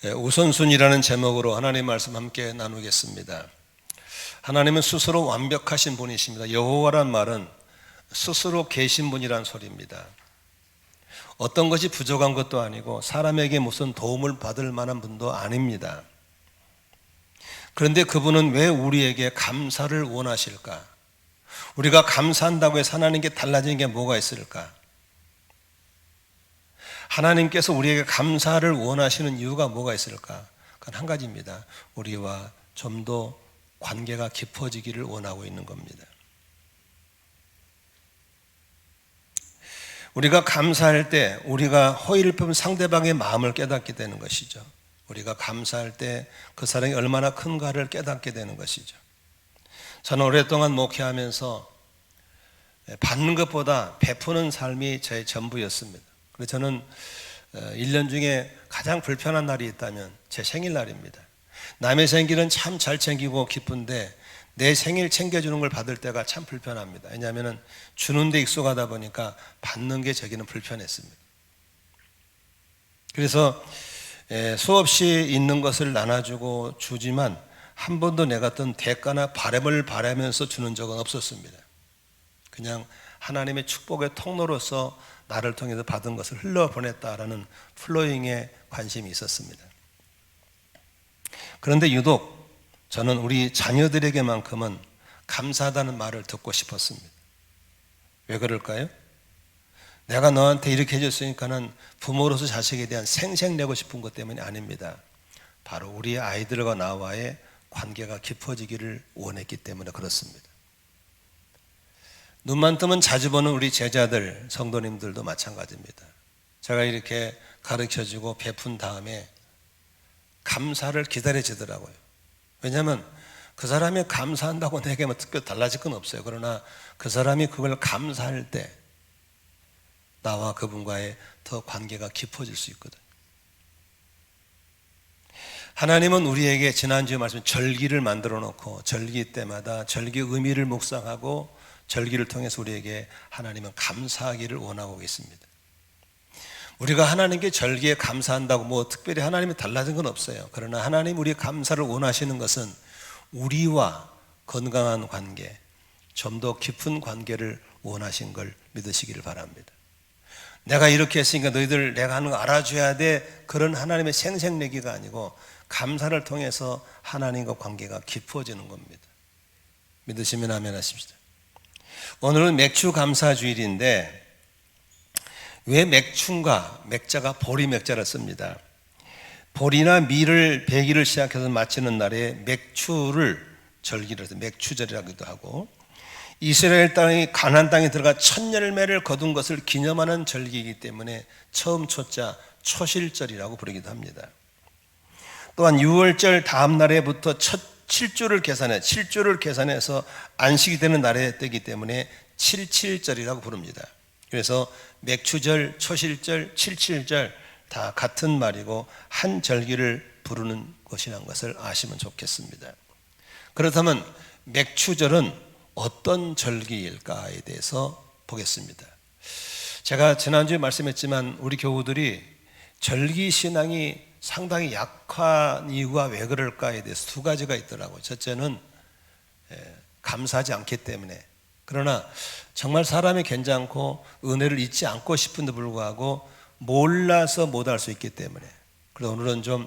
우선순위라는 제목으로 하나님의 말씀 함께 나누겠습니다. 하나님은 스스로 완벽하신 분이십니다. 여호와란 말은 스스로 계신 분이란 소리입니다. 어떤 것이 부족한 것도 아니고 사람에게 무슨 도움을 받을 만한 분도 아닙니다. 그런데 그분은 왜 우리에게 감사를 원하실까? 우리가 감사한다고 해서 하나님께 달라지는 게 뭐가 있을까? 하나님께서 우리에게 감사를 원하시는 이유가 뭐가 있을까? 그건 한 가지입니다. 우리와 좀 더 관계가 깊어지기를 원하고 있는 겁니다. 우리가 감사할 때 우리가 허위를 펴면 상대방의 마음을 깨닫게 되는 것이죠. 우리가 감사할 때 그 사랑이 얼마나 큰가를 깨닫게 되는 것이죠. 저는 오랫동안 목회하면서 받는 것보다 베푸는 삶이 저의 전부였습니다. 그래서 저는 1년 중에 가장 불편한 날이 있다면 제 생일날입니다. 남의 생일은 참 잘 챙기고 기쁜데 내 생일 챙겨주는 걸 받을 때가 참 불편합니다. 왜냐하면 주는 데 익숙하다 보니까 받는 게 저기는 불편했습니다. 그래서 수없이 있는 것을 나눠주고 주지만 한 번도 내가 어떤 대가나 바람을 바라면서 주는 적은 없었습니다. 그냥 하나님의 축복의 통로로서 나를 통해서 받은 것을 흘러보냈다라는 플로잉에 관심이 있었습니다. 그런데 유독 저는 우리 자녀들에게만큼은 감사하다는 말을 듣고 싶었습니다. 왜 그럴까요? 내가 너한테 이렇게 해줬으니까는 부모로서 자식에 대한 생색내고 싶은 것 때문이 아닙니다. 바로 우리 아이들과 나와의 관계가 깊어지기를 원했기 때문에 그렇습니다. 눈만 뜨면 자주 보는 우리 제자들, 성도님들도 마찬가지입니다. 제가 이렇게 가르쳐주고 베푼 다음에 감사를 기다려지더라고요. 왜냐하면 그 사람이 감사한다고 내게 뭐 특별히 달라질 건 없어요. 그러나 그 사람이 그걸 감사할 때 나와 그분과의 더 관계가 깊어질 수 있거든요. 하나님은 우리에게 지난주에 말씀 절기를 만들어 놓고 절기 때마다 절기 의미를 묵상하고 절기를 통해서 우리에게 하나님은 감사하기를 원하고 계십니다. 우리가 하나님께 절기에 감사한다고 뭐 특별히 하나님이 달라진 건 없어요. 그러나 하나님 우리 감사를 원하시는 것은 우리와 건강한 관계, 좀 더 깊은 관계를 원하신 걸 믿으시기를 바랍니다. 내가 이렇게 했으니까 너희들 내가 하는 거 알아줘야 돼, 그런 하나님의 생색내기가 아니고 감사를 통해서 하나님과 관계가 깊어지는 겁니다. 믿으시면 아멘 하십시다. 오늘은 맥주 감사 주일인데 왜 맥춘가? 맥자가 보리 맥자를 씁니다. 보리나 밀을 배기를 시작해서 마치는 날에 맥추를 절기를 해서 맥추절이라고도 하고, 이스라엘 땅이 가나안 땅에 들어가 첫 열매를 거둔 것을 기념하는 절기이기 때문에 처음 초자 초실절이라고 부르기도 합니다. 또한 6월절 다음 날에부터 첫 7주를 계산해서 안식이 되는 날에 되기 때문에 77절이라고 부릅니다. 그래서 맥추절, 초실절, 77절 다 같은 말이고 한 절기를 부르는 것이라는 것을 아시면 좋겠습니다. 그렇다면 맥추절은 어떤 절기일까에 대해서 보겠습니다. 제가 지난주에 말씀했지만 우리 교우들이 절기 신앙이 상당히 약한 이유가 왜 그럴까에 대해서 두 가지가 있더라고요. 첫째는 감사하지 않기 때문에, 그러나 정말 사람이 괜찮고 은혜를 잊지 않고 싶은데 불구하고 몰라서 못할 수 있기 때문에, 그래서 오늘은 좀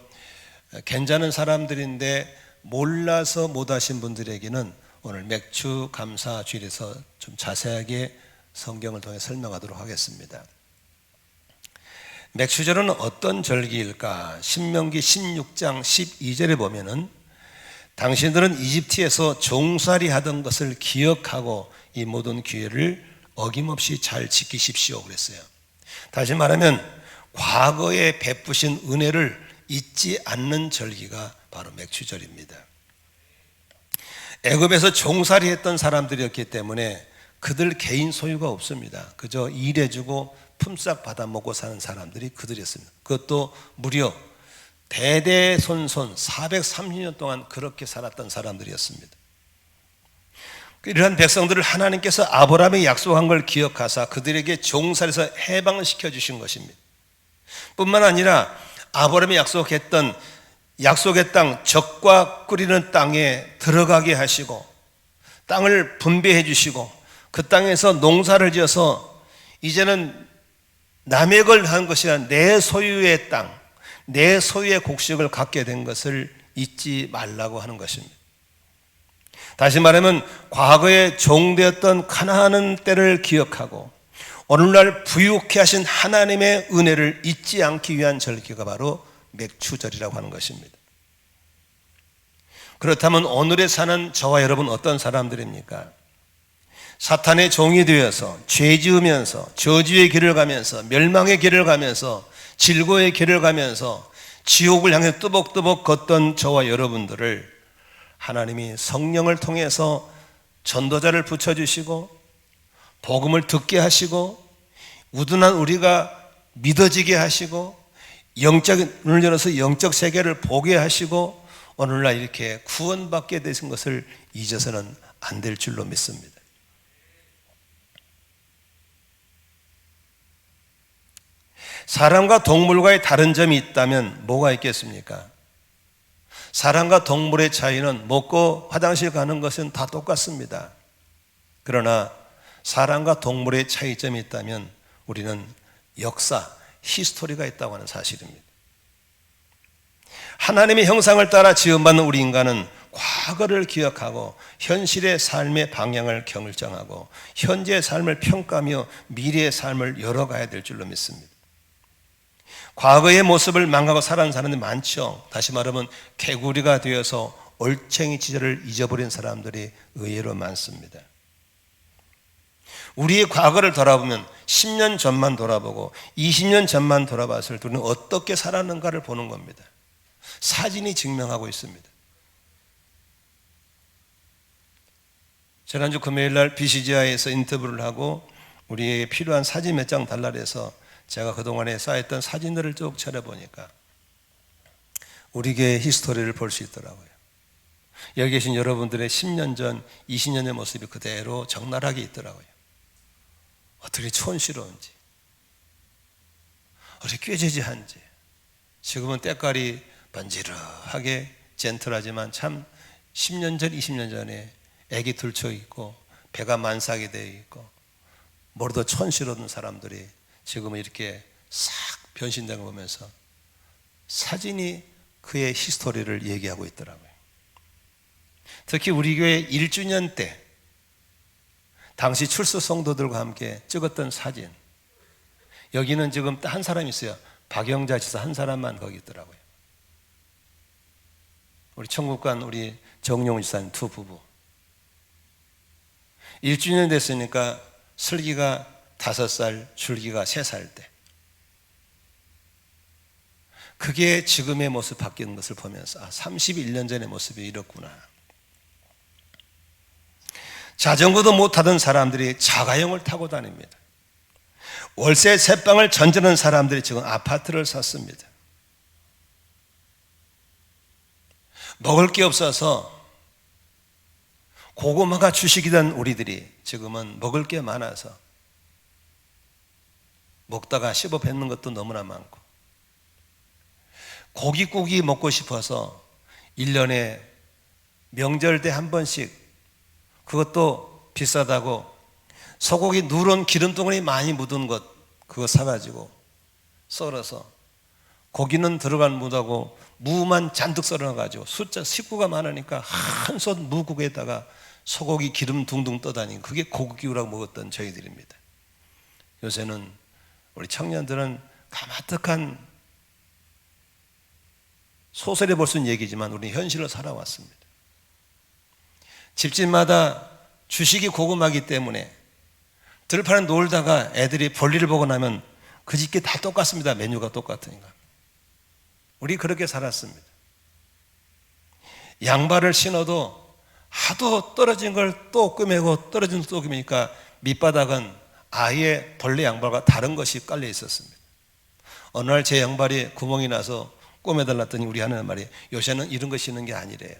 괜찮은 사람들인데 몰라서 못하신 분들에게는 오늘 맥추 감사 주일에서 좀 자세하게 성경을 통해 설명하도록 하겠습니다. 맥추절은 어떤 절기일까? 신명기 16장 12절에 보면은 당신들은 이집트에서 종살이 하던 것을 기억하고 이 모든 기회를 어김없이 잘 지키십시오 그랬어요. 다시 말하면 과거에 베푸신 은혜를 잊지 않는 절기가 바로 맥추절입니다. 애굽에서 종살이 했던 사람들이었기 때문에 그들 개인 소유가 없습니다. 그저 일해주고 품삯 받아 먹고 사는 사람들이 그들이었습니다. 그것도 무려 대대손손 430년 동안 그렇게 살았던 사람들이었습니다. 이러한 백성들을 하나님께서 아브라함이 약속한 걸 기억하사 그들에게 종살이에서 해방시켜 주신 것입니다. 뿐만 아니라 아브라함이 약속의 땅, 젖과 끓이는 땅에 들어가게 하시고 땅을 분배해 주시고 그 땅에서 농사를 지어서 이제는 남의 걸 한 것이 아니라 내 소유의 땅, 내 소유의 곡식을 갖게 된 것을 잊지 말라고 하는 것입니다. 다시 말하면 과거에 종되었던 가나안 때를 기억하고 오늘날 부유케 하신 하나님의 은혜를 잊지 않기 위한 절기가 바로 맥추절이라고 하는 것입니다. 그렇다면 오늘에 사는 저와 여러분 어떤 사람들입니까? 사탄의 종이 되어서 죄 지으면서 저주의 길을 가면서 멸망의 길을 가면서 질고의 길을 가면서 지옥을 향해 뚜벅뚜벅 걷던 저와 여러분들을 하나님이 성령을 통해서 전도자를 붙여주시고 복음을 듣게 하시고 우둔한 우리가 믿어지게 하시고 눈을 열어서 영적 세계를 보게 하시고 오늘날 이렇게 구원받게 되신 것을 잊어서는 안 될 줄로 믿습니다. 사람과 동물과의 다른 점이 있다면 뭐가 있겠습니까? 사람과 동물의 차이는 먹고 화장실 가는 것은 다 똑같습니다. 그러나 사람과 동물의 차이점이 있다면 우리는 역사, 히스토리가 있다고 하는 사실입니다. 하나님의 형상을 따라 지음받는 우리 인간은 과거를 기억하고 현실의 삶의 방향을 결정하고 현재의 삶을 평가하며 미래의 삶을 열어가야 될 줄로 믿습니다. 과거의 모습을 망각하고 살아가는 사람들이 많죠. 다시 말하면 개구리가 되어서 올챙이 시절을 잊어버린 사람들이 의외로 많습니다. 우리의 과거를 돌아보면 10년 전만 돌아보고 20년 전만 돌아봤을 때 우리는 어떻게 살았는가를 보는 겁니다. 사진이 증명하고 있습니다. 지난주 금요일날 BCGI에서 인터뷰를 하고 우리에게 필요한 사진 몇 장 달라 해서 제가 그동안에 쌓였던 사진들을 쭉 찾아보니까 우리의 히스토리를 볼 수 있더라고요. 여기 계신 여러분들의 10년 전, 20년의 모습이 그대로 적나라하게 있더라고요. 어떻게 촌스러운지, 어떻게 꾀지지한지. 지금은 때깔이 번지르하게 젠틀하지만 참 10년 전, 20년 전에 애기 들쳐 있고 배가 만삭이 되어 있고 머리도 촌스러운 사람들이 지금은 이렇게 싹 변신된 거 보면서 사진이 그의 히스토리를 얘기하고 있더라고요. 특히 우리 교회 1주년 때 당시 출소 성도들과 함께 찍었던 사진, 여기는 지금 한 사람 있어요. 박영자 지사 한 사람만 거기 있더라고요. 우리 천국관 우리 정용 지사님 두 부부. 1주년 됐으니까 슬기가 5살, 줄기가 3살 때. 그게 지금의 모습 바뀌는 것을 보면서 31년 전의 모습이 이렇구나. 자전거도 못 타던 사람들이 자가용을 타고 다닙니다. 월세 새방을 전전하는 사람들이 지금 아파트를 샀습니다. 먹을 게 없어서 고구마가 주식이던 우리들이 지금은 먹을 게 많아서 먹다가 씹어 뱉는 것도 너무나 많고, 고깃국이 먹고 싶어서 1년에 명절 때 한 번씩, 그것도 비싸다고 소고기 누런 기름덩어리 많이 묻은 것 그거 사가지고 썰어서, 고기는 들어간 무하고 무만 잔뜩 썰어가지고 숫자 식구가 많으니까 한 손 무국에다가 소고기 기름 둥둥 떠다니는, 그게 고깃국이라고 먹었던 저희들입니다. 요새는 우리 청년들은 가마떡한 소설에 볼 수 있는 얘기지만 우리는 현실로 살아왔습니다. 집집마다 주식이 고구마기 때문에 들판에 놀다가 애들이 볼일을 보고 나면 그 집게 다 똑같습니다. 메뉴가 똑같으니까. 우리 그렇게 살았습니다. 양발을 신어도 하도 떨어진 걸 또 끄매고 떨어진 걸 또 끄매니까 밑바닥은 아예 벌레 양발과 다른 것이 깔려 있었습니다. 어느 날 제 양발이 구멍이 나서 꿰매달랐더니 우리 하는 말이, 요새는 이런 거 신는 게 아니래요.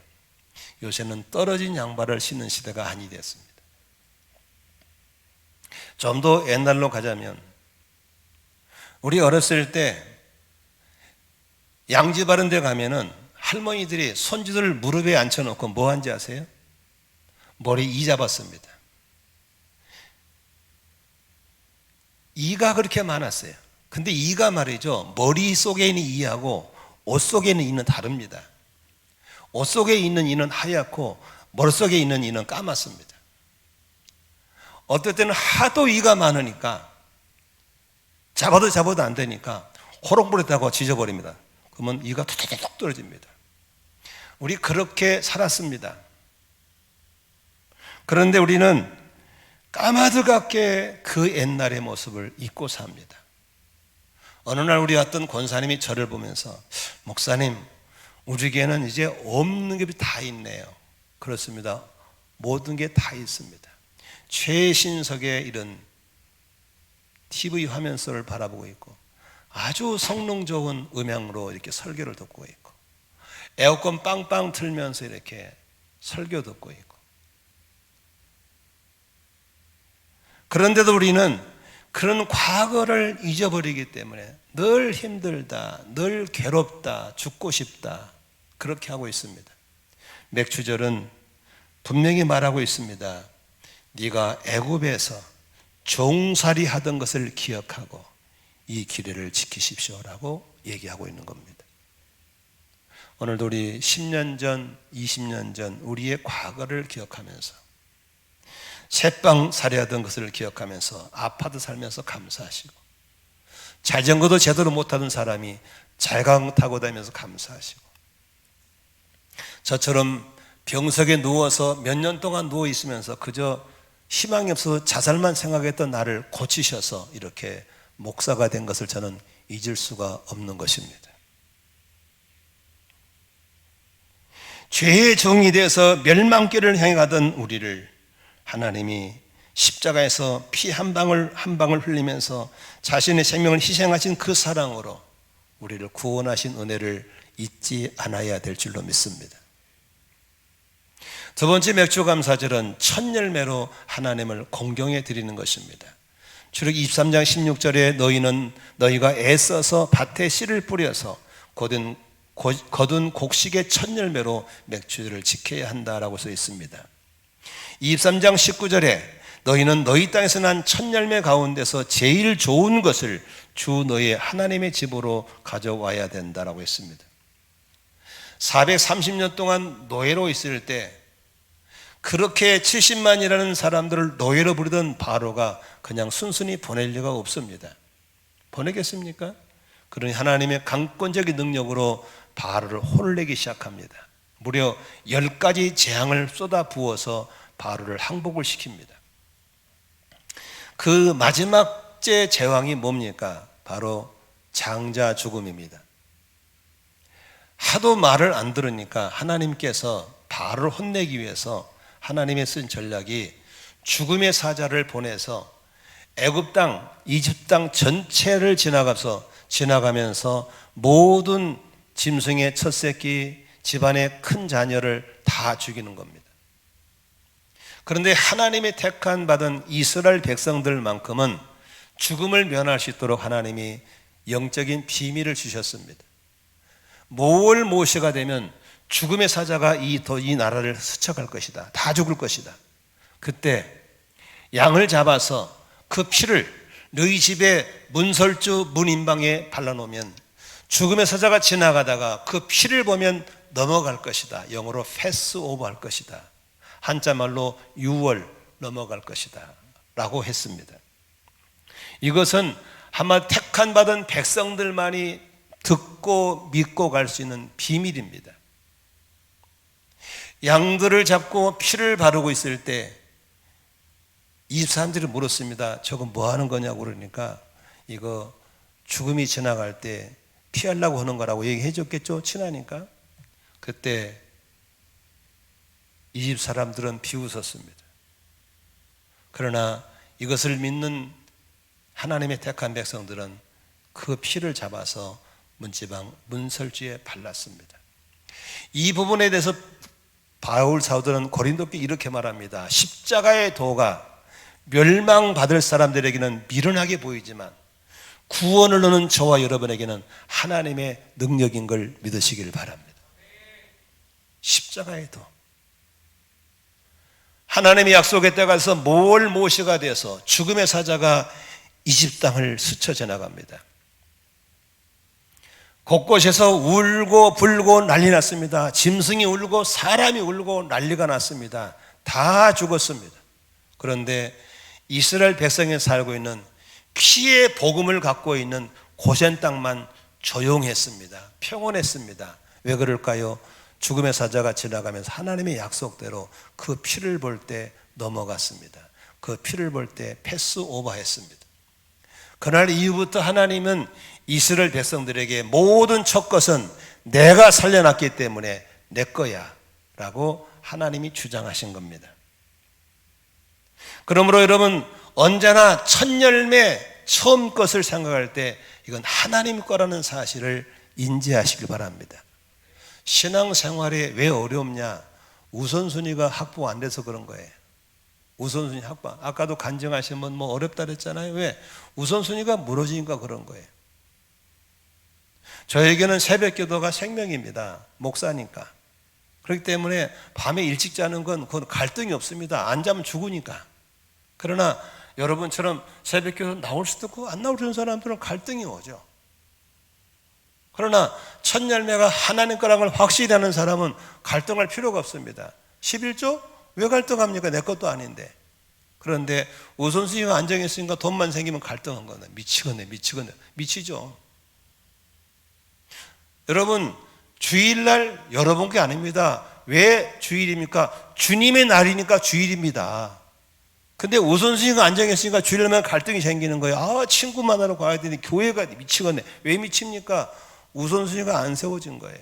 요새는 떨어진 양발을 신는 시대가 아니 됐습니다. 좀 더 옛날로 가자면 우리 어렸을 때 양지 바른 데 가면은 할머니들이 손주들 무릎에 앉혀놓고 뭐 한지 아세요? 머리 이 잡았습니다. 이가 그렇게 많았어요. 근데 이가 말이죠, 머릿속에 있는 이하고 옷 속에 있는 이는 다릅니다. 옷 속에 있는 이는 하얗고 머릿속에 있는 이는 까맣습니다. 어떨 때는 하도 이가 많으니까 잡아도 안 되니까 호롱불에다가 지져버립니다. 그러면 이가 툭툭툭 떨어집니다. 우리 그렇게 살았습니다. 그런데 우리는 까마득하게 그 옛날의 모습을 잊고 삽니다. 어느 날 우리 어떤 권사님이 저를 보면서, 목사님, 우리에게는 이제 없는 게 다 있네요. 그렇습니다. 모든 게 다 있습니다. 최신석의 이런 TV 화면서를 바라보고 있고, 아주 성능 좋은 음향으로 이렇게 설교를 듣고 있고, 에어컨 빵빵 틀면서 이렇게 설교 듣고 있고, 그런데도 우리는 그런 과거를 잊어버리기 때문에 늘 힘들다, 늘 괴롭다, 죽고 싶다, 그렇게 하고 있습니다. 맥주절은 분명히 말하고 있습니다. 네가 애굽에서 종살이 하던 것을 기억하고 이 규례를 지키십시오라고 얘기하고 있는 겁니다. 오늘도 우리 10년 전, 20년 전 우리의 과거를 기억하면서 새빵 살이하던 것을 기억하면서 아파트 살면서 감사하시고, 자전거도 제대로 못하던 사람이 잘강 타고 다니면서 감사하시고, 저처럼 병석에 누워서 몇 년 동안 누워 있으면서 그저 희망이 없어서 자살만 생각했던 나를 고치셔서 이렇게 목사가 된 것을 저는 잊을 수가 없는 것입니다. 죄의 종이 되어서 멸망길을 향해 가던 우리를 하나님이 십자가에서 피 한 방울 한 방울 흘리면서 자신의 생명을 희생하신 그 사랑으로 우리를 구원하신 은혜를 잊지 않아야 될 줄로 믿습니다. 두 번째 맥주감사절은 첫 열매로 하나님을 공경해 드리는 것입니다. 출애굽기 23장 16절에 너희가 애써서 밭에 씨를 뿌려서 거둔 곡식의 첫 열매로 맥주를 지켜야 한다라고 써 있습니다. 23장 19절에 너희는 너희 땅에서 난 첫 열매 가운데서 제일 좋은 것을 주 너희 하나님의 집으로 가져와야 된다라고 했습니다. 430년 동안 노예로 있을 때 그렇게 70만이라는 사람들을 노예로 부르던 바로가 그냥 순순히 보낼 리가 없습니다. 보내겠습니까? 그러니 하나님의 강권적인 능력으로 바로를 혼내기 시작합니다. 무려 10가지 재앙을 쏟아 부어서 바로를 항복을 시킵니다. 그 마지막째 제왕이 뭡니까? 바로 장자 죽음입니다. 하도 말을 안 들으니까 하나님께서 바로를 혼내기 위해서 하나님의 쓴 전략이 죽음의 사자를 보내서 애굽 땅, 이집트 땅 전체를 지나가면서 모든 짐승의 첫 새끼, 집안의 큰 자녀를 다 죽이는 겁니다. 그런데 하나님의 택한 받은 이스라엘 백성들만큼은 죽음을 면할 수 있도록 하나님이 영적인 비밀을 주셨습니다. 모월 모세가 되면 죽음의 사자가 이 나라를 스쳐갈 것이다. 다 죽을 것이다. 그때 양을 잡아서 그 피를 너희 집의 문설주 문인방에 발라놓으면 죽음의 사자가 지나가다가 그 피를 보면 넘어갈 것이다. 영어로 패스 오버 할 것이다. 한자말로 6월 넘어갈 것이다 라고 했습니다. 이것은 아마 택한 받은 백성들만이 듣고 믿고 갈 수 있는 비밀입니다. 양들을 잡고 피를 바르고 있을 때 이 사람들이 물었습니다. 저거 뭐 하는 거냐고 그러니까 이거 죽음이 지나갈 때 피하려고 하는 거라고 얘기해 줬겠죠. 친하니까. 그때 이 집 사람들은 비웃었습니다. 그러나 이것을 믿는 하나님의 택한 백성들은 그 피를 잡아서 문지방 문설주에 발랐습니다. 이 부분에 대해서 바울 사도는 고린도께 이렇게 말합니다. 십자가의 도가 멸망받을 사람들에게는 미련하게 보이지만 구원을 얻는 저와 여러분에게는 하나님의 능력인 걸 믿으시길 바랍니다. 십자가에도 하나님의 약속의 때가 돼서 뭘 모시가 돼서 죽음의 사자가 이집 땅을 스쳐 지나갑니다. 곳곳에서 울고 불고 난리 났습니다. 짐승이 울고 사람이 울고 난리가 났습니다. 다 죽었습니다. 그런데 이스라엘 백성이 살고 있는 피의 복음을 갖고 있는 고센 땅만 조용했습니다. 평온했습니다. 왜 그럴까요? 죽음의 사자가 지나가면서 하나님의 약속대로 그 피를 볼 때 넘어갔습니다. 그 피를 볼 때 패스 오버했습니다. 그날 이후부터 하나님은 이스라엘 백성들에게 모든 첫 것은 내가 살려놨기 때문에 내 거야 라고 하나님이 주장하신 겁니다. 그러므로 여러분 언제나 첫 열매 처음 것을 생각할 때 이건 하나님 거라는 사실을 인지하시길 바랍니다. 신앙생활이 왜 어렵냐? 우선순위가 확보 안 돼서 그런 거예요. 우선순위 확보. 아까도 간증하시면 뭐 어렵다 그랬잖아요. 왜? 우선순위가 무너지니까 그런 거예요. 저에게는 새벽 기도가 생명입니다. 목사니까. 그렇기 때문에 밤에 일찍 자는 건 그건 갈등이 없습니다. 안 자면 죽으니까. 그러나 여러분처럼 새벽 기도 나올 수도 있고 안 나오는 사람들은 갈등이 오죠. 그러나 첫 열매가 하나님 거라는 걸 확실히 하는 사람은 갈등할 필요가 없습니다. 11조? 왜 갈등합니까? 내 것도 아닌데. 그런데 우선순위가 안정했으니까 돈만 생기면 갈등한 거네. 미치겠네. 미치죠. 여러분 주일날 여러분 게 아닙니다. 왜 주일입니까? 주님의 날이니까 주일입니다. 근데 우선순위가 안정했으니까 주일날만 갈등이 생기는 거예요. 아, 친구 만나러 가야 되는데 교회가 미치겠네. 왜 미칩니까? 우선순위가 안 세워진 거예요.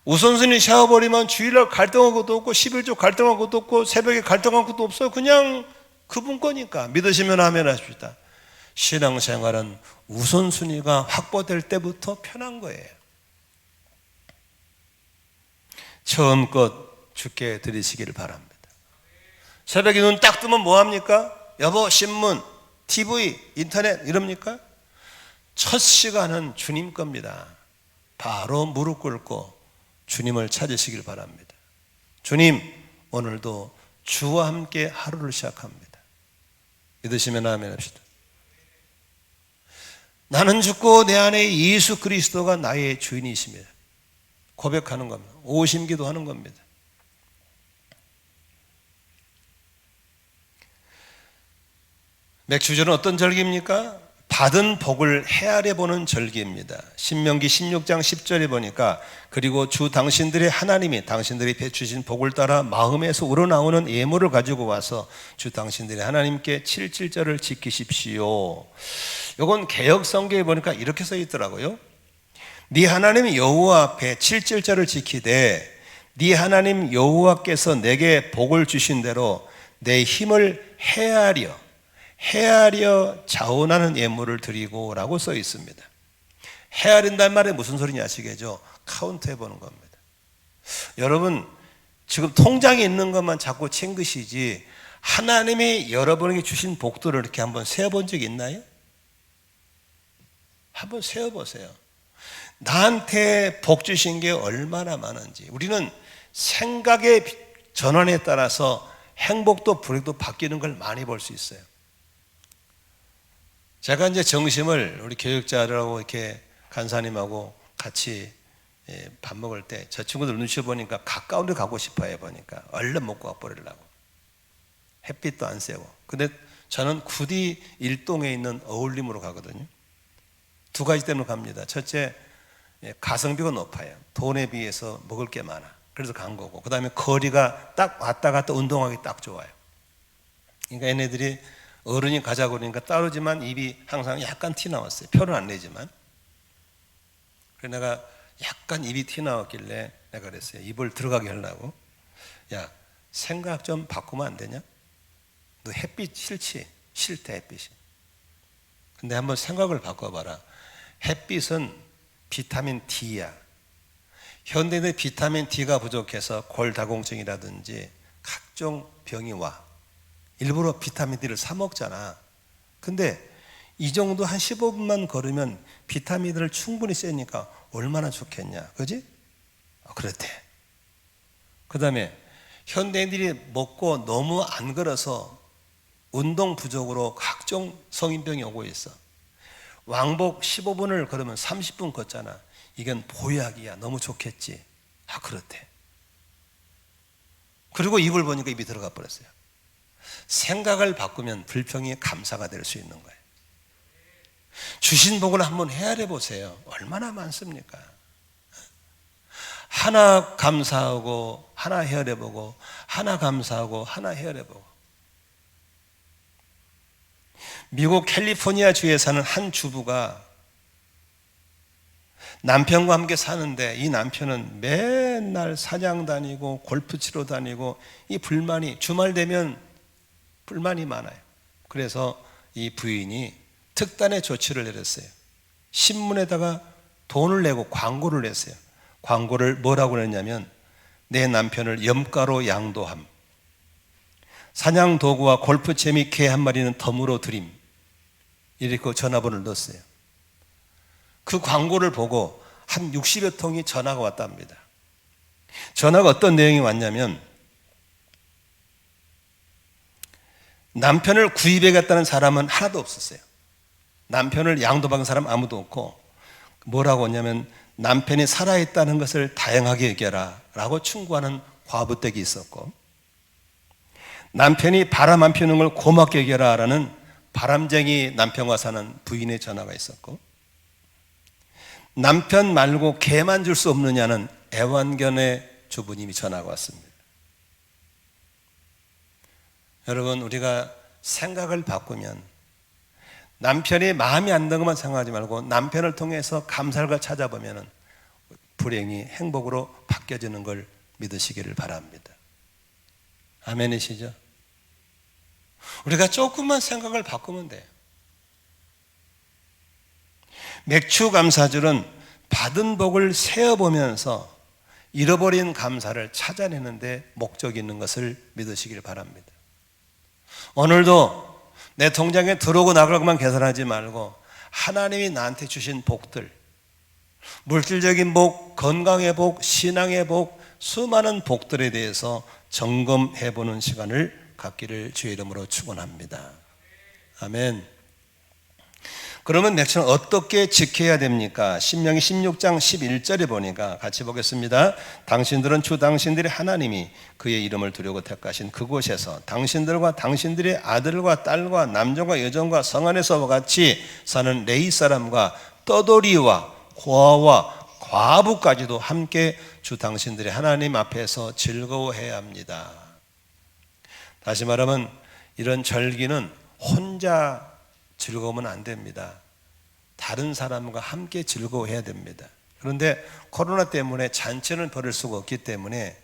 우선순위 세워버리면 주일날 갈등한 것도 없고 11조 갈등한 것도 없고 새벽에 갈등한 것도 없어요. 그냥 그분 거니까. 믿으시면 아멘 하십시다. 신앙생활은 우선순위가 확보될 때부터 편한 거예요. 처음껏 주께 드리시기를 바랍니다. 새벽에 눈 딱 뜨면 뭐합니까? 여보 신문, TV, 인터넷 이럽니까? 첫 시간은 주님 겁니다. 바로 무릎 꿇고 주님을 찾으시길 바랍니다. 주님, 오늘도 주와 함께 하루를 시작합니다. 믿으시면 아멘 합시다. 나는 죽고 내 안에 예수 그리스도가 나의 주인이십니다. 고백하는 겁니다. 오심기도 하는 겁니다. 맥주절은 어떤 절기입니까? 받은 복을 헤아려 보는 절기입니다. 신명기 16장 10절에 보니까 그리고 주 당신들의 하나님이 당신들이 베푸신 복을 따라 마음에서 우러나오는 예물을 가지고 와서 주 당신들의 하나님께 7.7절을 지키십시오. 이건 개역 성경에 보니까 이렇게 써 있더라고요. 네 하나님 여호와 앞에 7.7절을 지키되 네 하나님 여호와께서 내게 복을 주신 대로 내 힘을 헤아려 자원하는 예물을 드리고 라고 써 있습니다. 헤아린다는 말이 무슨 소리냐 아시겠죠? 카운트해 보는 겁니다. 여러분 지금 통장에 있는 것만 자꾸 챙기시지 하나님이 여러분에게 주신 복들을 이렇게 한번 세어본 적이 있나요? 한번 세어보세요. 나한테 복 주신 게 얼마나 많은지. 우리는 생각의 전환에 따라서 행복도 불행도 바뀌는 걸 많이 볼 수 있어요. 제가 이제 정심을 우리 교육자들하고 이렇게 간사님하고 같이 밥 먹을 때 저 친구들 눈치 보니까 가까운 데 가고 싶어요. 보니까 얼른 먹고 와버리려고. 햇빛도 안 쐬고. 근데 저는 굳이 일동에 있는 어울림으로 가거든요. 두 가지 때문에 갑니다. 첫째, 가성비가 높아요. 돈에 비해서 먹을 게 많아. 그래서 간 거고. 그 다음에 거리가 딱 왔다 갔다 운동하기 딱 좋아요. 그러니까 얘네들이 어른이 가자고 그러니까 따르지만 입이 항상 약간 티 나왔어요. 표는 안 내지만. 그래서 내가 약간 입이 티 나왔길래 내가 그랬어요. 입을 들어가게 하려고. 야, 생각 좀 바꾸면 안 되냐? 너 햇빛 싫지? 싫대 햇빛이. 근데 한번 생각을 바꿔봐라. 햇빛은 비타민 D야. 현대인의 비타민 D가 부족해서 골다공증이라든지 각종 병이 와. 일부러 비타민 D를 사 먹잖아. 근데 이 정도 한 15분만 걸으면 비타민들을 충분히 쐬니까 얼마나 좋겠냐, 그지? 그렇대. 그 다음에 현대인들이 먹고 너무 안 걸어서 운동 부족으로 각종 성인병이 오고 있어. 왕복 15분을 걸으면 30분 걷잖아. 이건 보약이야. 너무 좋겠지. 그렇대. 그리고 입을 보니까 입이 들어가 버렸어요. 생각을 바꾸면 불평이 감사가 될 수 있는 거예요. 주신 복을 한번 헤아려 보세요. 얼마나 많습니까? 하나 감사하고 하나 헤아려 보고, 하나 감사하고 하나 헤아려 보고. 미국 캘리포니아 주에 사는 한 주부가 남편과 함께 사는데, 이 남편은 맨날 사냥 다니고 골프 치러 다니고, 이 불만이, 주말 되면 불만이 많아요. 그래서 이 부인이 특단의 조치를 내렸어요. 신문에다가 돈을 내고 광고를 냈어요. 광고를 뭐라고 냈냐면, 내 남편을 염가로 양도함, 사냥 도구와 골프채 및 개 한 마리는 덤으로 드림, 이렇게 전화번호를 넣었어요. 그 광고를 보고 한 60여 통이 전화가 왔답니다. 전화가 어떤 내용이 왔냐면, 남편을 구입해갔다는 사람은 하나도 없었어요. 남편을 양도받은 사람 아무도 없고, 뭐라고 했냐면, 남편이 살아있다는 것을 다행하게 여겨라 라고 충고하는 과부댁이 있었고, 남편이 바람 안 피우는 걸 고맙게 여겨라 라는 바람쟁이 남편과 사는 부인의 전화가 있었고, 남편 말고 개만 줄 수 없느냐는 애완견의 주부님이 전화가 왔습니다. 여러분, 우리가 생각을 바꾸면 남편이 마음이 안 드는 것만 생각하지 말고 남편을 통해서 감사를 찾아보면 불행이 행복으로 바뀌어지는 걸 믿으시기를 바랍니다. 아멘이시죠? 우리가 조금만 생각을 바꾸면 돼요. 맥주 감사절은 받은 복을 세어보면서 잃어버린 감사를 찾아내는데 목적이 있는 것을 믿으시길 바랍니다. 오늘도 내 통장에 들어오고 나갈 것만 계산하지 말고 하나님이 나한테 주신 복들, 물질적인 복, 건강의 복, 신앙의 복, 수많은 복들에 대해서 점검해보는 시간을 갖기를 주의 이름으로 축원합니다. 아멘. 그러면 맥주는 어떻게 지켜야 됩니까? 신명기 16장 11절에 보니까 같이 보겠습니다. 당신들은 주 당신들의 하나님이 그의 이름을 두려고 택하신 그곳에서 당신들과 당신들의 아들과 딸과 남종과 여종과 성 안에서와 같이 사는 레위 사람과 떠돌이와 고아와 과부까지도 함께 주 당신들의 하나님 앞에서 즐거워해야 합니다. 다시 말하면 이런 절기는 혼자 즐거우면 안 됩니다. 다른 사람과 함께 즐거워해야 됩니다. 그런데 코로나 때문에 잔치는 벌일 수가 없기 때문에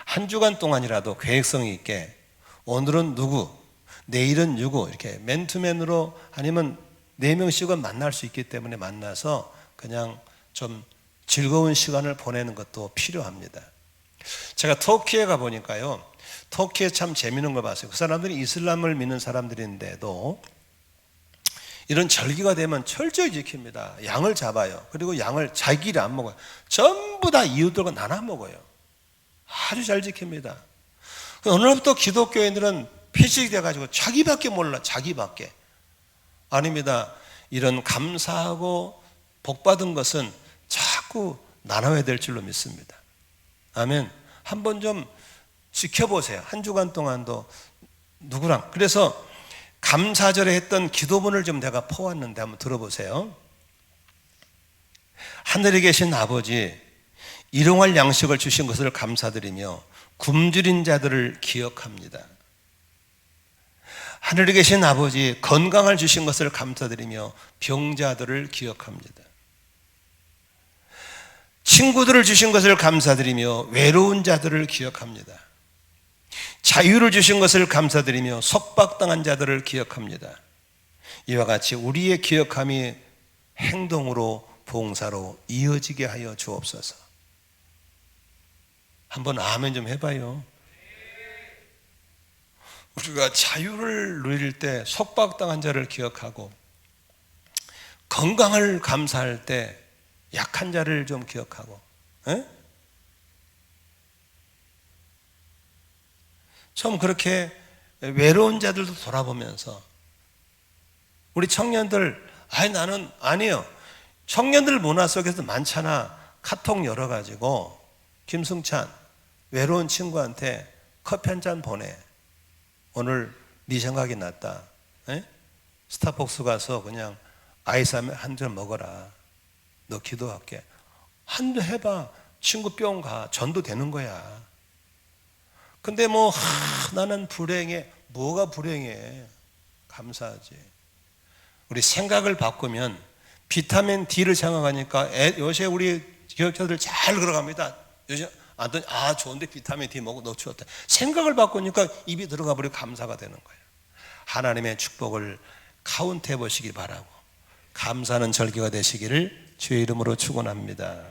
한 주간 동안이라도 계획성 있게 오늘은 누구, 내일은 누구 이렇게 맨투맨으로 아니면 4명씩은 만날 수 있기 때문에 만나서 그냥 좀 즐거운 시간을 보내는 것도 필요합니다. 제가 터키에 가보니까요, 터키에 참 재미있는 걸 봤어요. 그 사람들이 이슬람을 믿는 사람들인데도 이런 절기가 되면 철저히 지킵니다. 양을 잡아요. 그리고 양을 자기를 안 먹어요. 전부 다 이웃들과 나눠 먹어요. 아주 잘 지킵니다. 어느 날부터 기독교인들은 피식이 돼가지고 자기밖에 몰라. 자기밖에. 아닙니다. 이런 감사하고 복받은 것은 자꾸 나눠야 될 줄로 믿습니다. 아멘. 한번 좀 지켜보세요. 한 주간 동안도 누구랑. 그래서 감사절에 했던 기도문을 좀 내가 퍼왔는데 한번 들어보세요. 하늘에 계신 아버지, 일용할 양식을 주신 것을 감사드리며 굶주린 자들을 기억합니다. 하늘에 계신 아버지, 건강을 주신 것을 감사드리며 병자들을 기억합니다. 친구들을 주신 것을 감사드리며 외로운 자들을 기억합니다. 자유를 주신 것을 감사드리며 속박당한 자들을 기억합니다. 이와 같이 우리의 기억함이 행동으로 봉사로 이어지게 하여 주옵소서. 한번 아멘 좀 해봐요. 우리가 자유를 누릴 때 속박당한 자를 기억하고, 건강을 감사할 때 약한 자를 좀 기억하고, 에? 좀 그렇게 외로운 자들도 돌아보면서, 우리 청년들, 나는 아니요, 청년들 문화 속에서 많잖아. 카톡 열어가지고 김승찬 외로운 친구한테 커피 한 잔 보내. 오늘 네 생각이 났다. 에? 스타벅스 가서 그냥 아이스 한 잔 먹어라. 너 기도할게. 한 번 해봐. 친구 뿅 가. 전도 되는 거야. 근데 나는 불행해. 뭐가 불행해? 감사하지. 우리 생각을 바꾸면 비타민 D를 생각하니까 요새 우리 기억자들 잘 걸어갑니다. 요새 좋은데 비타민 D 먹고 너 좋다. 생각을 바꾸니까 입이 들어가 버리고 감사가 되는 거예요. 하나님의 축복을 카운트해 보시길 바라고, 감사하는 절기가 되시기를 주의 이름으로 축원합니다.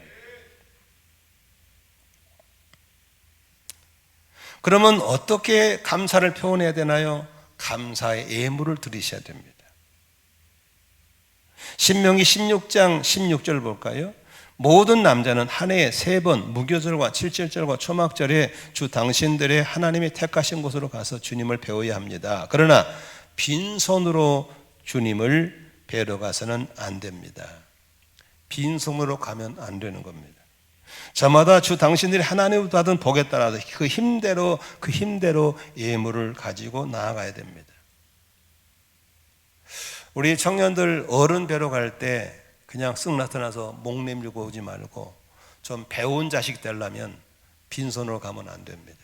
그러면 어떻게 감사를 표현해야 되나요? 감사의 예물을 드리셔야 됩니다. 신명기 16장 16절 볼까요? 모든 남자는 한 해에 3번 무교절과 칠칠절과 초막절에 주 당신들의 하나님이 택하신 곳으로 가서 주님을 배워야 합니다. 그러나 빈손으로 주님을 뵈러 가서는 안 됩니다. 빈손으로 가면 안 되는 겁니다. 저마다 주 당신들이 하나님을 받은 복에 따라서 그 힘대로 예물을 가지고 나아가야 됩니다. 우리 청년들 어른 뵈러 갈 때 그냥 쓱 나타나서 목 내밀고 오지 말고 좀 배운 자식 되려면 빈손으로 가면 안 됩니다.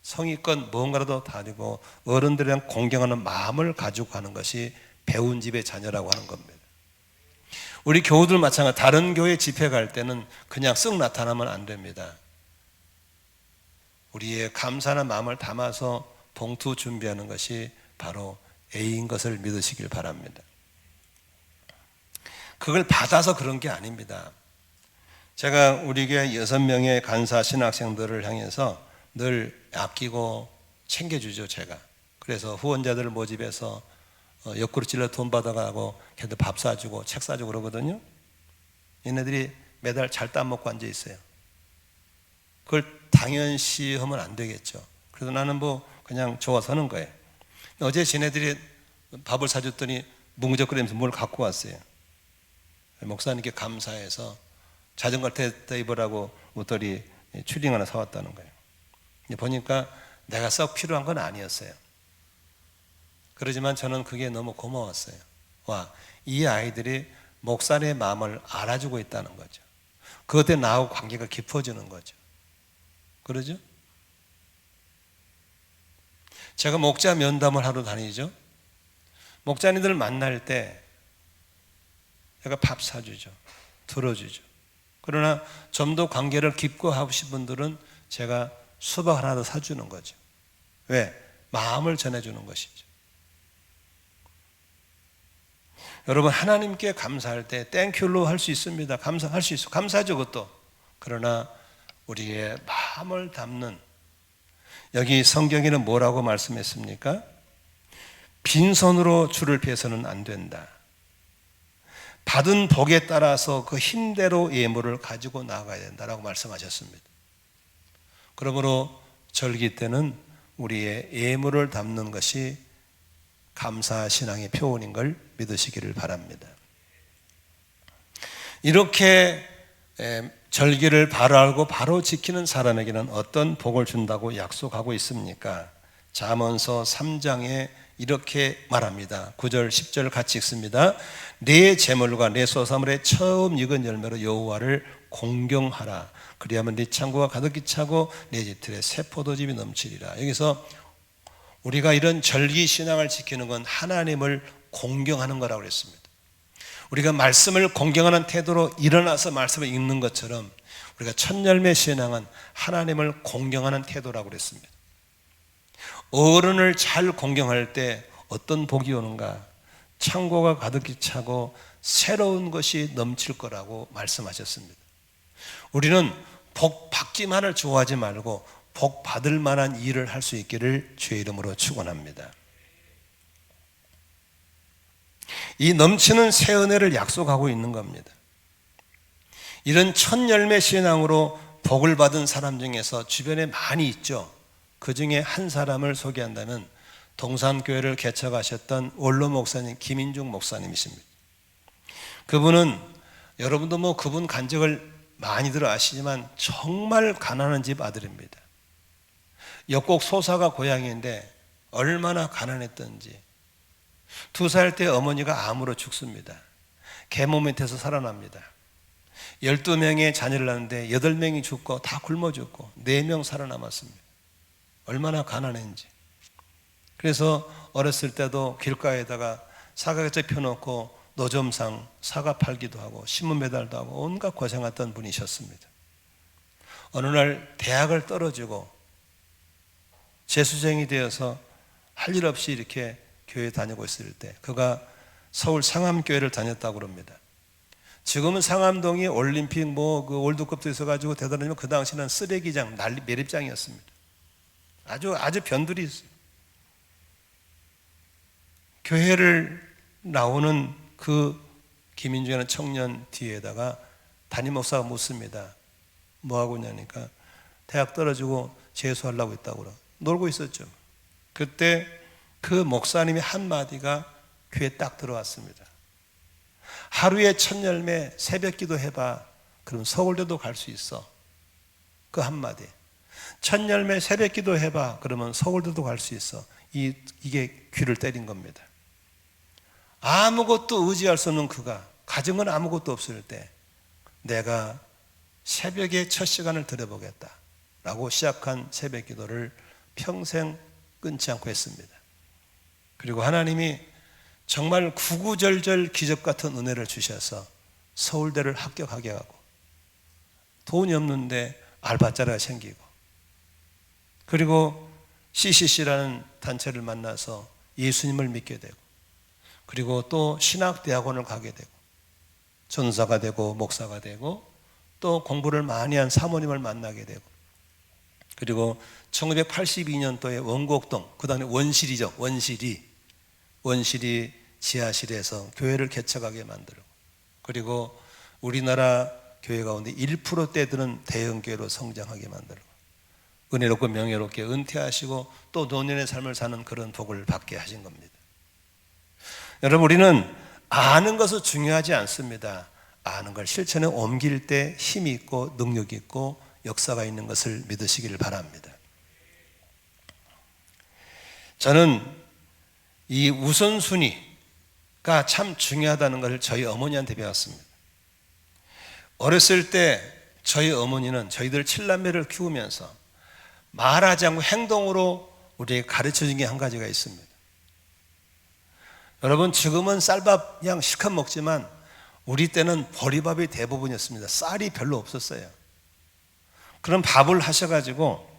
성의껏 뭔가라도 다니고 어른들이랑 공경하는 마음을 가지고 가는 것이 배운 집의 자녀라고 하는 겁니다. 우리 교우들 마찬가지, 다른 교회 집회 갈 때는 그냥 쓱 나타나면 안 됩니다. 우리의 감사하는 마음을 담아서 봉투 준비하는 것이 바로 A인 것을 믿으시길 바랍니다. 그걸 받아서 그런 게 아닙니다. 제가 우리 교회 6명의 간사 신학생들을 향해서 늘 아끼고 챙겨주죠, 제가. 그래서 후원자들을 모집해서 옆구리 찔러 돈 받아가고 걔들 밥 사주고 책 사주고 그러거든요. 얘네들이 매달 잘 따먹고 앉아 있어요. 그걸 당연시 하면 안 되겠죠. 그래서 나는 그냥 좋아서 하는 거예요. 어제 지네들이 밥을 사줬더니 뭉적거리면서 뭘 갖고 왔어요. 목사님께 감사해서 자전거 타다 입으라고 옷걸이 추링 하나 사왔다는 거예요. 보니까 내가 썩 필요한 건 아니었어요. 그러지만 저는 그게 너무 고마웠어요. 이 아이들이 목사님의 마음을 알아주고 있다는 거죠. 그것 때문에 나하고 관계가 깊어지는 거죠. 그러죠? 제가 목자 면담을 하러 다니죠. 목자님들 만날 때 제가 밥 사주죠. 들어주죠. 그러나 좀 더 관계를 깊고 하신 분들은 제가 수박 하나 더 사주는 거죠. 왜? 마음을 전해주는 것이죠. 여러분, 하나님께 감사할 때 땡큐로 할 수 있습니다. 감사할 수 있어. 감사하죠, 그것도. 그러나 우리의 마음을 담는, 여기 성경에는 뭐라고 말씀했습니까? 빈손으로 주를 뵈서는 안 된다. 받은 복에 따라서 그 힘대로 예물을 가지고 나가야 된다라고 말씀하셨습니다. 그러므로 절기 때는 우리의 예물을 담는 것이 감사 신앙의 표현인 걸 믿으시기를 바랍니다. 이렇게 절기를 바로 알고 바로 지키는 사람에게는 어떤 복을 준다고 약속하고 있습니까? 잠언서 3장에 이렇게 말합니다. 9절 10절 같이 읽습니다. 내 재물과 내 소산물의 처음 익은 열매로 여호와를 공경하라. 그리하면 네 창고가 가득히 차고 내 집들에 새 포도즙이 넘치리라. 여기서 우리가 이런 절기 신앙을 지키는 건 하나님을 공경하는 거라고 그랬습니다. 우리가 말씀을 공경하는 태도로 일어나서 말씀을 읽는 것처럼 우리가 첫 열매 신앙은 하나님을 공경하는 태도라고 그랬습니다. 어른을 잘 공경할 때 어떤 복이 오는가? 창고가 가득히 차고 새로운 것이 넘칠 거라고 말씀하셨습니다. 우리는 복 받기만을 좋아하지 말고 복 받을 만한 일을 할 수 있기를 주의 이름으로 축원합니다. 이 넘치는 새 은혜를 약속하고 있는 겁니다. 이런 첫 열매 신앙으로 복을 받은 사람 중에서 주변에 많이 있죠. 그 중에 한 사람을 소개한다면 동산교회를 개척하셨던 원로 목사님 김인중 목사님이십니다. 그분은 여러분도 뭐 그분 간증을 많이들 아시지만 정말 가난한 집 아들입니다. 역곡 소사가 고향인데 얼마나 가난했던지 2살 때 어머니가 암으로 죽습니다. 계모 밑에서 살아납니다. 12명의 자녀를 낳는데 8명이 죽고 다 굶어 죽고 4명 살아남았습니다. 얼마나 가난했는지. 그래서 어렸을 때도 길가에다가 사과같이 펴놓고 노점상 사과 팔기도 하고 신문 배달도 하고 온갖 고생했던 분이셨습니다. 어느 날 대학을 떨어지고 재수생이 되어서 할 일 없이 이렇게 교회 다니고 있을 때 그가 서울 상암교회를 다녔다고 그럽니다. 지금은 상암동이 올림픽 그 월드컵도 있어가지고 대단하지만 그 당시는 쓰레기장, 매립장이었습니다. 아주 변두리 있어요. 교회를 나오는 그 김인중이라는 청년 뒤에다가 담임 목사가 묻습니다. 뭐 하고 있냐니까 대학 떨어지고 재수하려고 했다고 그러고 놀고 있었죠. 그때 그 목사님이 한마디가 귀에 딱 들어왔습니다. 하루에 첫 열매 새벽 기도 해봐. 그럼 서울대도 갈 수 있어. 그 한마디. 첫 열매 새벽 기도 해봐. 그러면 서울대도 갈 수 있어. 이게 귀를 때린 겁니다. 아무것도 의지할 수 없는 그가 가정은 아무것도 없을 때 내가 새벽에 첫 시간을 드려보겠다 라고 시작한 새벽 기도를 평생 끊지 않고 했습니다. 그리고 하나님이 정말 구구절절 기적 같은 은혜를 주셔서 서울대를 합격하게 하고 돈이 없는데 알바자리가 생기고 그리고 CCC라는 단체를 만나서 예수님을 믿게 되고 그리고 또 신학대학원을 가게 되고 전사가 되고 목사가 되고 또 공부를 많이 한 사모님을 만나게 되고 그리고 1982년도에 원곡동, 그 다음에 원실이죠. 원실이 지하실에서 교회를 개척하게 만들고 그리고 우리나라 교회 가운데 1%대 드는 대형교회로 성장하게 만들고 은혜롭고 명예롭게 은퇴하시고 또 노년의 삶을 사는 그런 복을 받게 하신 겁니다. 여러분, 우리는 아는 것은 중요하지 않습니다. 아는 걸 실천에 옮길 때 힘이 있고 능력이 있고 역사가 있는 것을 믿으시기를 바랍니다. 저는 이 우선순위가 참 중요하다는 것을 저희 어머니한테 배웠습니다. 어렸을 때 저희 어머니는 저희들 7남매를 키우면서 말하지 않고 행동으로 우리에게 가르쳐준 게 한 가지가 있습니다. 여러분, 지금은 쌀밥 그냥 실컷 먹지만 우리 때는 보리밥이 대부분이었습니다. 쌀이 별로 없었어요. 그럼 밥을 하셔가지고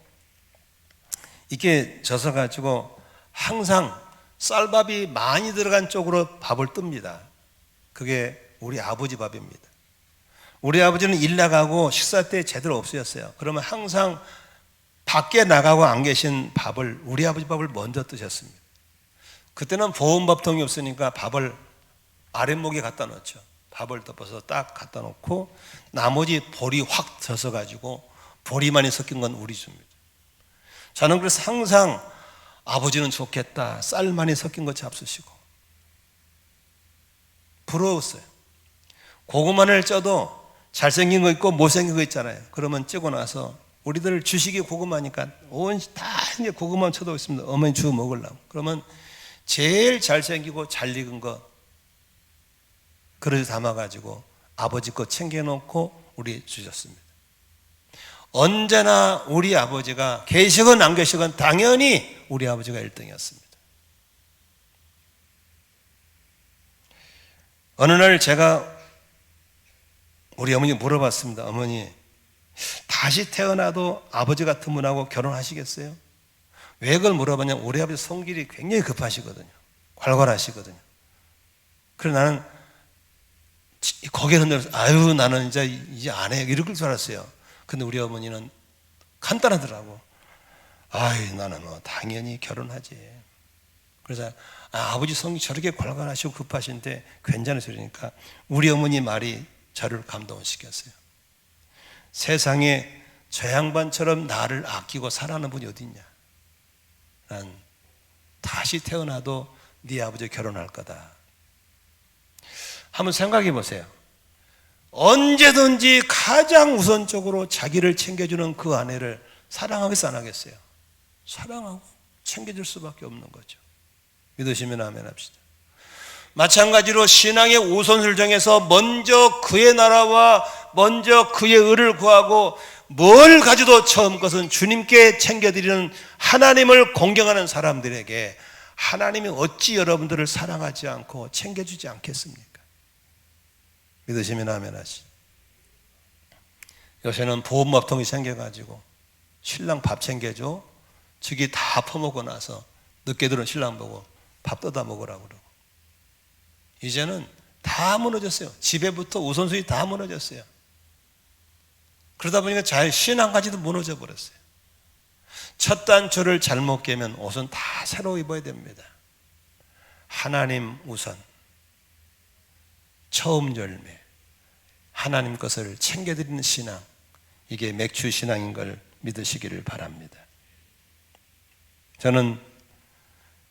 이렇게 져서가지고 항상 쌀밥이 많이 들어간 쪽으로 밥을 뜹니다. 그게 우리 아버지 밥입니다. 우리 아버지는 일 나가고 식사 때 제대로 없으셨어요. 그러면 항상 밖에 나가고 안 계신 밥을 우리 아버지 밥을 먼저 드셨습니다. 그때는 보온밥통이 없으니까 밥을 아랫목에 갖다 놓죠. 밥을 덮어서 딱 갖다 놓고 나머지 볼이 확 젖어가지고 보리만이 섞인 건 우리 줍니다. 저는 그래서 항상 아버지는 좋겠다. 쌀만이 섞인 거 잡수시고. 부러웠어요. 고구마를 쪄도 잘생긴 거 있고 못생긴 거 있잖아요. 그러면 찌고 나서 우리들 주식이 고구마니까 온 다 이제 고구마 쳐도 있습니다. 어머니 주워 먹으려고. 그러면 제일 잘생기고 잘 익은 거 그릇에 담아가지고 아버지 거 챙겨놓고 우리 주셨습니다. 언제나 우리 아버지가 계시건 안 계시건 당연히 우리 아버지가 1등이었습니다. 어느 날 제가 우리 어머니 물어봤습니다. 어머니, 다시 태어나도 아버지 같은 분하고 결혼하시겠어요? 왜 그걸 물어봤냐면 우리 아버지 성질이 굉장히 급하시거든요. 괄괄하시거든요. 그래서 나는 고개를 흔들어서 아유 나는 이제 안 해 이럴 줄 알았어요. 근데 우리 어머니는 간단하더라고. 아이, 나는 당연히 결혼하지. 그래서 아버지 성이 저렇게 괄괄하시고 급하신데 괜찮은 소리니까 우리 어머니 말이 저를 감동시켰어요. 세상에 저 양반처럼 나를 아끼고 사랑하는 분이 어디 있냐. 난 다시 태어나도 네 아버지 결혼할 거다. 한번 생각해 보세요. 언제든지 가장 우선적으로 자기를 챙겨주는 그 아내를 사랑하겠어 안 하겠어요? 사랑하고 챙겨줄 수밖에 없는 거죠. 믿으시면 아멘 합시다. 마찬가지로 신앙의 우선순위를 정해서 먼저 그의 나라와 먼저 그의 의를 구하고 뭘 가져도 처음 것은 주님께 챙겨드리는 하나님을 공경하는 사람들에게 하나님이 어찌 여러분들을 사랑하지 않고 챙겨주지 않겠습니까? 믿으시면 아멘 하시죠. 요새는 보험업통이 생겨가지고 신랑 밥 챙겨줘. 저기 다 퍼먹고 나서 늦게 들은 신랑 보고 밥 떠다 먹으라고 그러고. 이제는 다 무너졌어요. 집에부터 우선순위 다 무너졌어요. 그러다 보니까 신앙까지도 무너져 버렸어요. 첫 단추를 잘못 깨면 옷은 다 새로 입어야 됩니다. 하나님 우선, 처음 열매, 하나님 것을 챙겨드리는 신앙, 이게 맥주 신앙인 걸 믿으시기를 바랍니다. 저는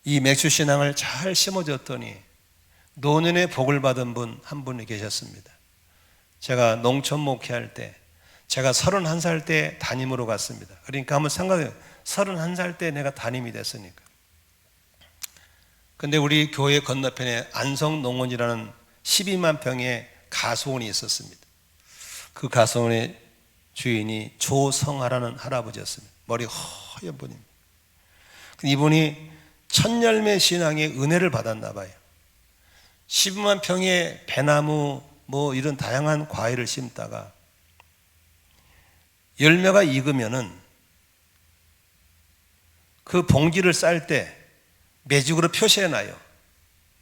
이 맥주 신앙을 잘 심어줬더니 노년에 복을 받은 분 한 분이 계셨습니다. 제가 농촌 목회할 때 제가 31살 때 담임으로 갔습니다. 그러니까 한번 생각해요. 31살 때 내가 담임이 됐으니까. 근데 우리 교회 건너편에 안성농원이라는 12만 평의 가수원이 있었습니다. 그 가수원의 주인이 조성하라는 할아버지였습니다. 머리 허연 분입니다. 이분이 천열매 신앙의 은혜를 받았나 봐요. 12만 평의 배나무 뭐 이런 다양한 과일을 심다가 열매가 익으면은 그 봉지를 쌀 때 매직으로 표시해놔요.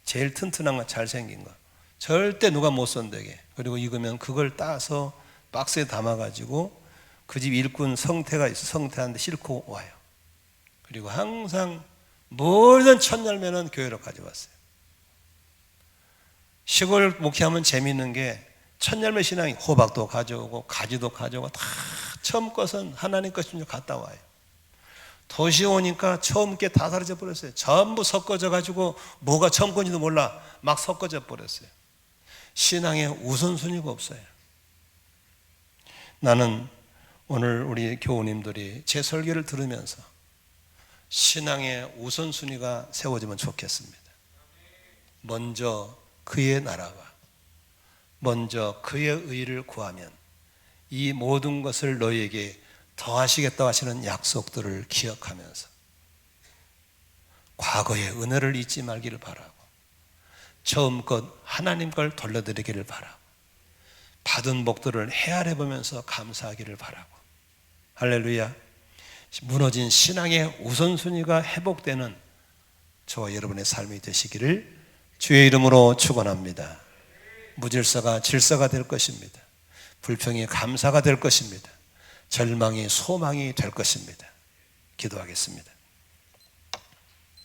제일 튼튼한 거, 잘생긴 거. 절대 누가 못 손대게. 그리고 익으면 그걸 따서 박스에 담아가지고 그 집 일꾼 성태가 있어. 성태한테 싣고 와요. 그리고 항상 모든 첫 열매는 교회로 가져왔어요. 시골 목회하면 재미있는 게 첫 열매 신앙이 호박도 가져오고 가지도 가져오고 다 처음 것은 하나님 것인 갔다 와요. 도시 오니까 처음 게 다 사라져 버렸어요. 전부 섞어져 가지고 뭐가 처음 건지도 몰라 막 섞어져 버렸어요. 신앙에 우선순위가 없어요. 나는 오늘 우리 교우님들이 제 설교를 들으면서 신앙의 우선순위가 세워지면 좋겠습니다. 먼저 그의 나라와 먼저 그의 의를 구하면 이 모든 것을 너희에게 더하시겠다고 하시는 약속들을 기억하면서 과거의 은혜를 잊지 말기를 바라고 처음껏 하나님 걸 돌려드리기를 바라고 받은 복들을 헤아려 보면서 감사하기를 바라고 할렐루야. 무너진 신앙의 우선순위가 회복되는 저와 여러분의 삶이 되시기를 주의 이름으로 축원합니다. 무질서가 질서가 될 것입니다. 불평이 감사가 될 것입니다. 절망이 소망이 될 것입니다. 기도하겠습니다.